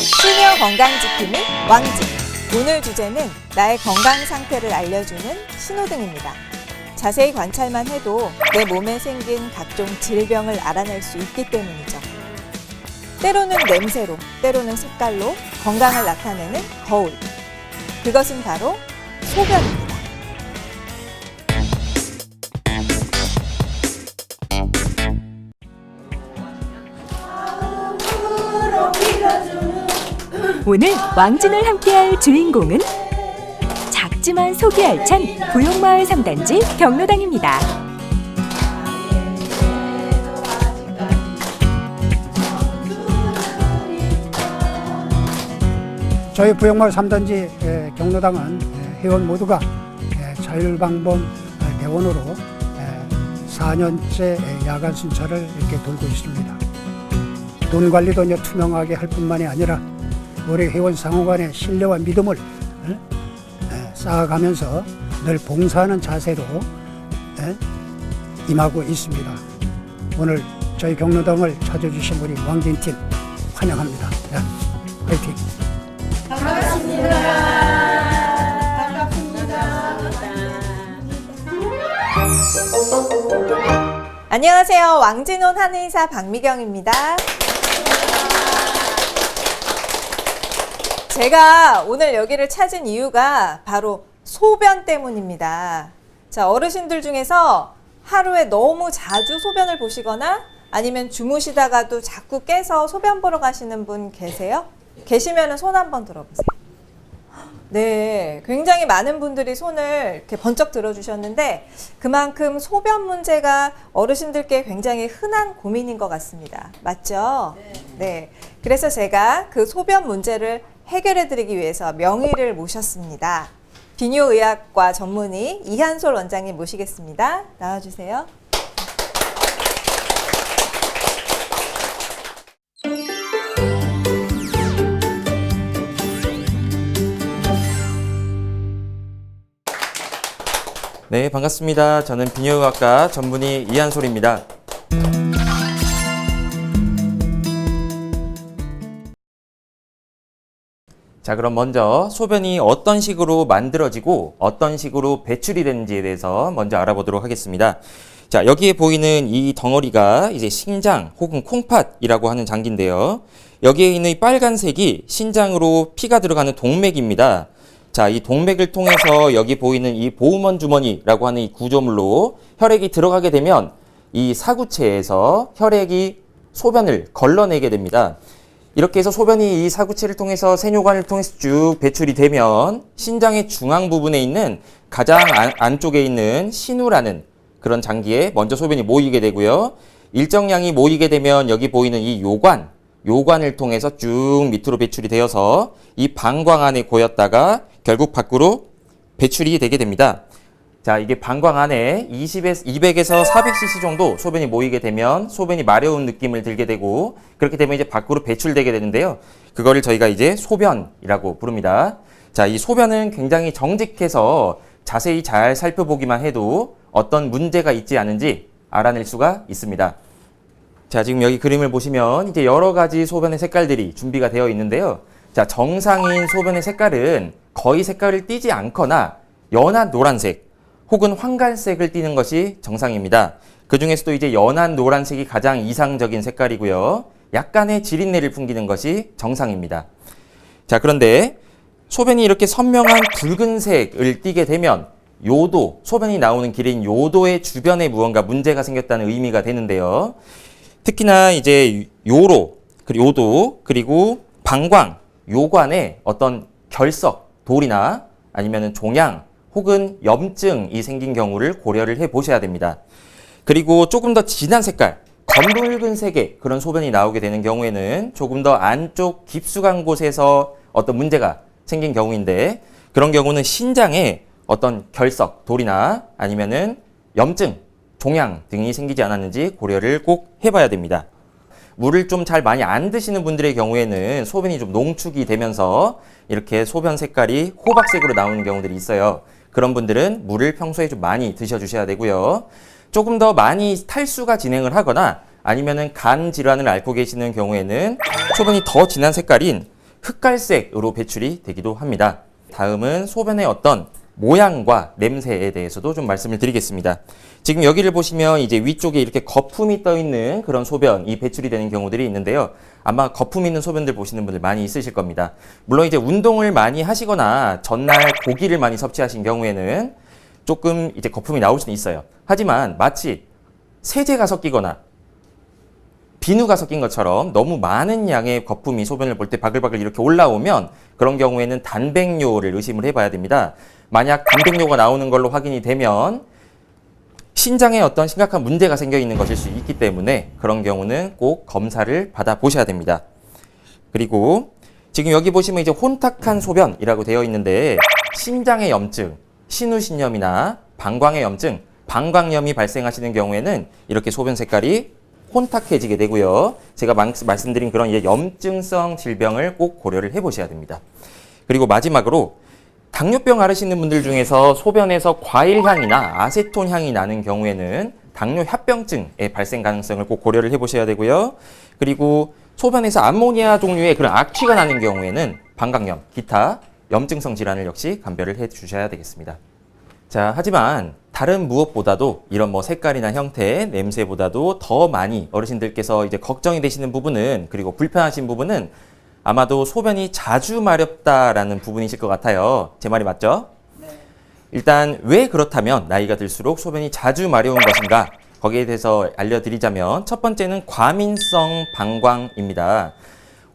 시니어 건강지킴이 왕지. 오늘 주제는 나의 건강 상태를 알려주는 신호등입니다. 자세히 관찰만 해도 내 몸에 생긴 각종 질병을 알아낼 수 있기 때문이죠. 때로는 냄새로, 때로는 색깔로 건강을 나타내는 거울. 그것은 바로 소변입니다. 오늘 왕진을 함께할 주인공은 작지만 속이 알찬 부용마을 3단지 경로당입니다. 저희 부용마을 3단지 경로당은 회원 모두가 자율방범 대원으로 4년째 야간 순찰을 이렇게 돌고 있습니다. 돈 관리도 투명하게 할 뿐만이 아니라 우리 회원 상호 간의 신뢰와 믿음을 쌓아가면서 늘 봉사하는 자세로 임하고 있습니다. 오늘 저희 경로당을 찾아주신 우리 왕진팀 환영합니다. 화이팅! 안녕하세요. 왕진혼 한의사 박미경입니다. 제가 오늘 여기를 찾은 이유가 바로 소변 때문입니다. 자, 어르신들 중에서 하루에 너무 자주 소변을 보시거나 아니면 주무시다가도 자꾸 깨서 소변 보러 가시는 분 계세요? 계시면 손 한번 들어보세요. 네, 굉장히 많은 분들이 손을 이렇게 번쩍 들어주셨는데 그만큼 소변 문제가 어르신들께 굉장히 흔한 고민인 것 같습니다. 맞죠? 네. 그래서 제가 그 소변 문제를 해결해드리기 위해서 명의를 모셨습니다. 비뇨의학과 전문의 이한솔 원장님 모시겠습니다. 나와주세요. 네, 반갑습니다. 저는 비뇨의학과 전문의 이한솔입니다. 자, 그럼 먼저 소변이 어떤 식으로 만들어지고 어떤 식으로 배출이 되는지에 대해서 먼저 알아보도록 하겠습니다. 자, 여기에 보이는 이 덩어리가 이제 신장 혹은 콩팥이라고 하는 장기인데요. 여기에 있는 이 빨간색이 신장으로 피가 들어가는 동맥입니다. 자, 이 동맥을 통해서 여기 보이는 이 보우먼 주머니라고 하는 이 구조물로 혈액이 들어가게 되면 이 사구체에서 혈액이 소변을 걸러내게 됩니다. 이렇게 해서 소변이 이 사구체를 통해서 세뇨관을 통해서 쭉 배출이 되면 신장의 중앙 부분에 있는 가장 안쪽에 있는 신우라는 그런 장기에 먼저 소변이 모이게 되고요. 일정량이 모이게 되면 여기 보이는 이 요관을 통해서 쭉 밑으로 배출이 되어서 이 방광 안에 고였다가 결국 밖으로 배출이 되게 됩니다. 자, 이게 방광 안에 200에서 400cc 정도 소변이 모이게 되면 소변이 마려운 느낌을 들게 되고 그렇게 되면 이제 밖으로 배출되게 되는데요. 그거를 저희가 이제 소변이라고 부릅니다. 자, 이 소변은 굉장히 정직해서 자세히 잘 살펴보기만 해도 어떤 문제가 있지 않은지 알아낼 수가 있습니다. 자, 지금 여기 그림을 보시면 이제 여러 가지 소변의 색깔들이 준비가 되어 있는데요. 자, 정상인 소변의 색깔은 거의 색깔을 띠지 않거나 연한 노란색 혹은 황갈색을 띠는 것이 정상입니다. 그 중에서도 이제 연한 노란색이 가장 이상적인 색깔이고요. 약간의 지린내를 풍기는 것이 정상입니다. 자, 그런데 소변이 이렇게 선명한 붉은색을 띠게 되면 요도, 소변이 나오는 길인 요도의 주변에 무언가 문제가 생겼다는 의미가 되는데요. 특히나 이제 요도, 그리고 방광, 요관에 어떤 결석, 돌이나 아니면 종양, 혹은 염증이 생긴 경우를 고려를 해 보셔야 됩니다. 그리고 조금 더 진한 색깔, 검붉은색의 그런 소변이 나오게 되는 경우에는 조금 더 안쪽 깊숙한 곳에서 어떤 문제가 생긴 경우인데 그런 경우는 신장에 어떤 결석, 돌이나 아니면은 염증, 종양 등이 생기지 않았는지 고려를 꼭 해봐야 됩니다. 물을 좀 잘 많이 안 드시는 분들의 경우에는 소변이 좀 농축이 되면서 이렇게 소변 색깔이 호박색으로 나오는 경우들이 있어요. 그런 분들은 물을 평소에 좀 많이 드셔주셔야 되고요. 조금 더 많이 탈수가 진행을 하거나 아니면은 간 질환을 앓고 계시는 경우에는 소변이 더 진한 색깔인 흑갈색으로 배출이 되기도 합니다. 다음은 소변의 어떤 모양과 냄새에 대해서도 좀 말씀을 드리겠습니다. 지금 여기를 보시면 이제 위쪽에 이렇게 거품이 떠 있는 그런 소변이 배출이 되는 경우들이 있는데요. 아마 거품 있는 소변들 보시는 분들 많이 있으실 겁니다. 물론 이제 운동을 많이 하시거나 전날 고기를 많이 섭취하신 경우에는 조금 이제 거품이 나올 수는 있어요. 하지만 마치 세제가 섞이거나 비누가 섞인 것처럼 너무 많은 양의 거품이 소변을 볼 때 바글바글 이렇게 올라오면 그런 경우에는 단백뇨를 의심을 해봐야 됩니다. 만약 단백뇨가 나오는 걸로 확인이 되면 신장에 어떤 심각한 문제가 생겨 있는 것일 수 있기 때문에 그런 경우는 꼭 검사를 받아보셔야 됩니다. 그리고 지금 여기 보시면 이제 혼탁한 소변이라고 되어 있는데 신장의 염증, 신우신염이나 방광의 염증, 방광염이 발생하시는 경우에는 이렇게 소변 색깔이 혼탁해지게 되고요. 제가 말씀드린 그런 이제 염증성 질병을 꼭 고려를 해보셔야 됩니다. 그리고 마지막으로 당뇨병 앓으시는 분들 중에서 소변에서 과일 향이나 아세톤 향이 나는 경우에는 당뇨 합병증의 발생 가능성을 꼭 고려를 해보셔야 되고요. 그리고 소변에서 암모니아 종류의 그런 악취가 나는 경우에는 방광염, 기타 염증성 질환을 역시 감별을 해 주셔야 되겠습니다. 자, 하지만 다른 무엇보다도 이런 뭐 색깔이나 형태, 냄새보다도 더 많이 어르신들께서 이제 걱정이 되시는 부분은, 그리고 불편하신 부분은 아마도 소변이 자주 마렵다라는 부분이실 것 같아요. 제 말이 맞죠? 네. 일단 왜 그렇다면 나이가 들수록 소변이 자주 마려운 것인가? 거기에 대해서 알려드리자면 첫 번째는 과민성 방광입니다.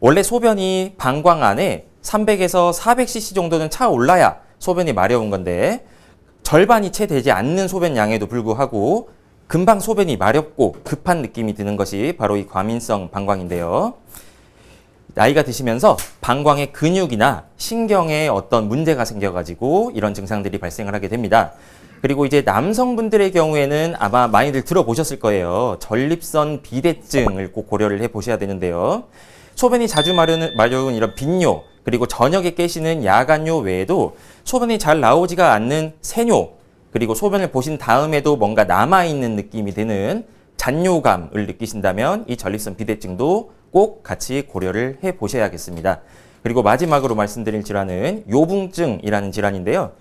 원래 소변이 방광 안에 300에서 400cc 정도는 차 올라야 소변이 마려운 건데 절반이 채 되지 않는 소변 양에도 불구하고 금방 소변이 마렵고 급한 느낌이 드는 것이 바로 이 과민성 방광인데요. 나이가 드시면서 방광의 근육이나 신경에 어떤 문제가 생겨가지고 이런 증상들이 발생을 하게 됩니다. 그리고 이제 남성분들의 경우에는 아마 많이들 들어보셨을 거예요. 전립선 비대증을 꼭 고려를 해보셔야 되는데요. 소변이 자주 마려운 이런 빈뇨, 그리고 저녁에 깨시는 야간뇨 외에도 소변이 잘 나오지가 않는 세뇨, 그리고 소변을 보신 다음에도 뭔가 남아있는 느낌이 드는 잔뇨감을 느끼신다면 이 전립선 비대증도 꼭 같이 고려를 해보셔야겠습니다. 그리고 마지막으로 말씀드릴 질환은 요붕증이라는 질환인데요.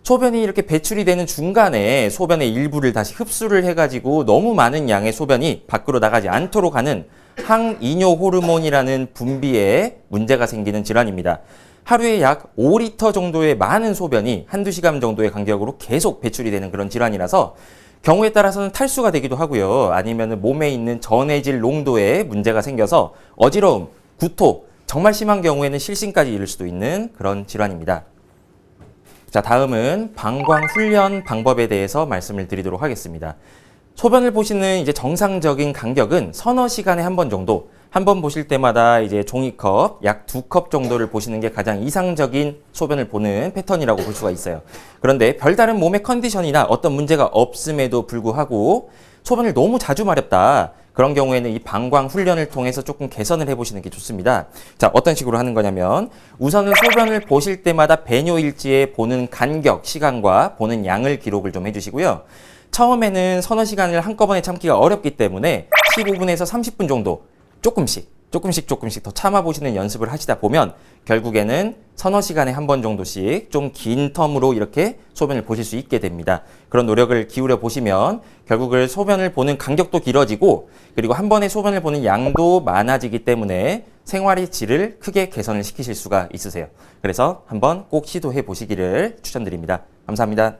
소변이 이렇게 배출이 되는 중간에 소변의 일부를 다시 흡수를 해가지고 너무 많은 양의 소변이 밖으로 나가지 않도록 하는 항이뇨 호르몬이라는 분비에 문제가 생기는 질환입니다. 하루에 약 5리터 정도의 많은 소변이 한두 시간 정도의 간격으로 계속 배출이 되는 그런 질환이라서 경우에 따라서는 탈수가 되기도 하고요. 아니면 몸에 있는 전해질 농도에 문제가 생겨서 어지러움, 구토, 정말 심한 경우에는 실신까지 이를 수도 있는 그런 질환입니다. 자, 다음은 방광 훈련 방법에 대해서 말씀을 드리도록 하겠습니다. 소변을 보시는 이제 정상적인 간격은 서너 시간에 한 번 정도, 한 번 보실 때마다 이제 종이컵 약 2컵 정도를 보시는 게 가장 이상적인 소변을 보는 패턴이라고 볼 수가 있어요. 그런데 별다른 몸의 컨디션이나 어떤 문제가 없음에도 불구하고 소변을 너무 자주 마렵다. 그런 경우에는 이 방광 훈련을 통해서 조금 개선을 해보시는 게 좋습니다. 자, 어떤 식으로 하는 거냐면 우선은 소변을 보실 때마다 배뇨 일지에 보는 간격, 시간과 보는 양을 기록을 좀 해주시고요. 처음에는 서너 시간을 한꺼번에 참기가 어렵기 때문에 15분에서 30분 정도 조금씩 더 참아보시는 연습을 하시다 보면 결국에는 서너 시간에 한 번 정도씩 좀 긴 텀으로 이렇게 소변을 보실 수 있게 됩니다. 그런 노력을 기울여 보시면 결국은 소변을 보는 간격도 길어지고 그리고 한 번에 소변을 보는 양도 많아지기 때문에 생활의 질을 크게 개선을 시키실 수가 있으세요. 그래서 한번 꼭 시도해 보시기를 추천드립니다. 감사합니다.